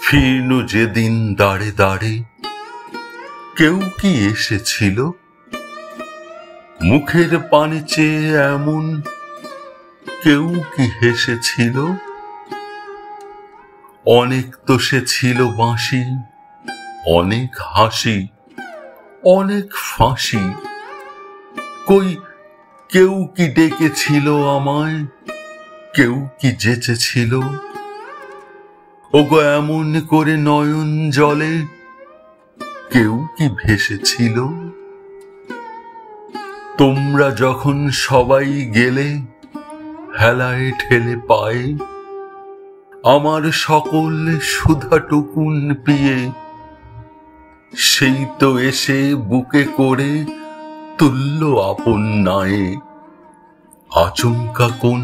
ফিরল যেদিন দাঁড়ে দাঁড়ে কেউ কি এসেছিল মুখের পানে চেয়ে এমন কেউ কি হেসেছিল অনেক তো সে ছিল বাঁশি অনেক হাসি অনেক ফাঁসি কই কেউ কি ডেকেছিল আমায় কেউ কি যেচেছিল ওগো এমন করে নয়ন জলে কেউ কি ভেসেছিল তোমরা যখন সবাই গেলে হেলায় ঠেলে পায়ে আমার সকল সুধাটুকুন পিয়ে সেই তো এসে বুকে করে তুল্য আপন নায়ে আচমকা কোন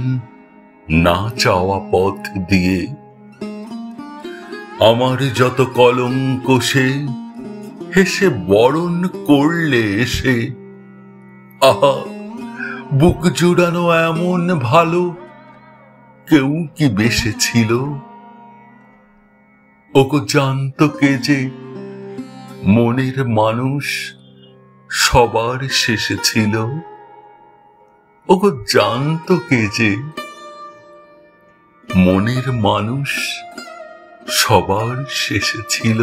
না চাওয়া পথ দিয়ে আমার যত কলঙ্ক সে হেসে বরণ করলে এসে আহা বুক জুড়ানো এমন ভালো কেউ কি বেসেছিল ওগো জানতো কে যে মনের মানুষ সবার শেষে ছিল ওগো জানতো কে যে মনের মানুষ সবার শেষে ছিল।